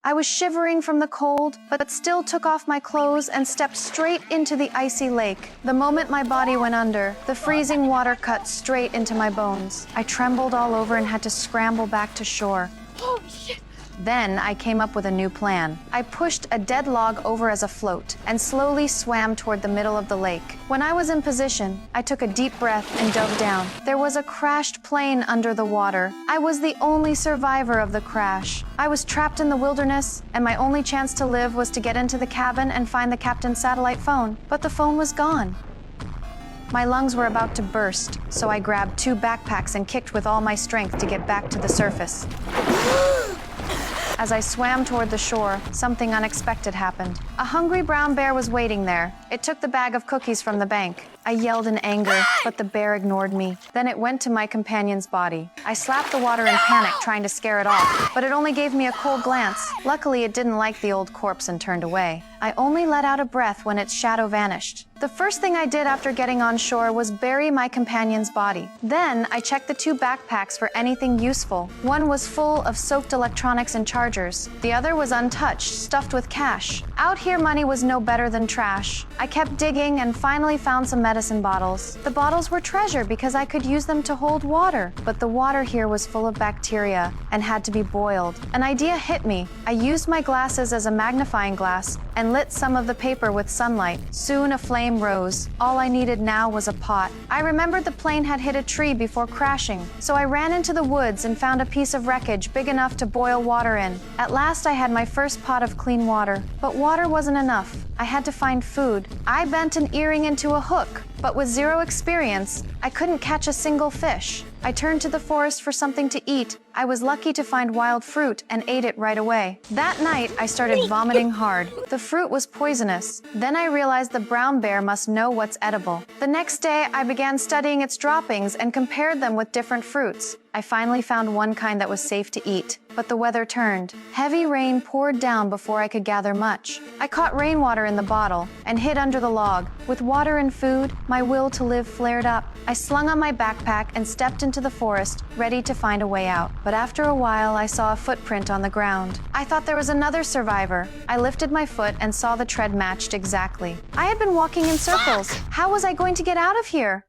I was shivering from the cold, but still took off my clothes and stepped straight into the icy lake. The moment my body went under, the freezing water cut straight into my bones. I trembled all over and had to scramble back to shore. Holy shit! Then I came up with a new plan. I pushed a dead log over as a float and slowly swam toward the middle of the lake. When I was in position, I took a deep breath and dove down. There was a crashed plane under the water. I was the only survivor of the crash. I was trapped in the wilderness, and my only chance to live was to get into the cabin and find the captain's satellite phone. But the phone was gone. My lungs were about to burst, so I grabbed 2 backpacks and kicked with all my strength to get back to the surface. As I swam toward the shore, something unexpected happened. A hungry brown bear was waiting there. It took the bag of cookies from the bank. I yelled in anger, but the bear ignored me. Then it went to my companion's body. I slapped the water in panic, trying to scare it off, but it only gave me a cold glance. Luckily, it didn't like the old corpse and turned away. I only let out a breath when its shadow vanished. The first thing I did after getting on shore was bury my companion's body. Then I checked the 2 backpacks for anything useful. One was full of soaked electronics and chargers. The other was untouched, stuffed with cash. Out here, money was no better than trash. I kept digging and finally found some medicine bottles. The bottles were treasure because I could use them to hold water. But the water here was full of bacteria and had to be boiled. An idea hit me. I used my glasses as a magnifying glass and lit some of the paper with sunlight. Soon a flame rose. All I needed now was a pot. I remembered the plane had hit a tree before crashing, so I ran into the woods and found a piece of wreckage big enough to boil water in. At last I had my first pot of clean water, but water wasn't enough. I had to find food. I bent an earring into a hook, but with 0 experience, I couldn't catch a single fish. I turned to the forest for something to eat. I was lucky to find wild fruit and ate it right away. That night, I started vomiting hard. The fruit was poisonous. Then I realized the brown bear must know what's edible. The next day, I began studying its droppings and compared them with different fruits. I finally found one kind that was safe to eat, but the weather turned. Heavy rain poured down before I could gather much. I caught rainwater in the bottle and hid under the log. With water and food, my will to live flared up. I slung on my backpack and stepped into the forest, ready to find a way out. But after a while, I saw a footprint on the ground. I thought there was another survivor. I lifted my foot and saw the tread matched exactly. I had been walking in circles. How was I going to get out of here?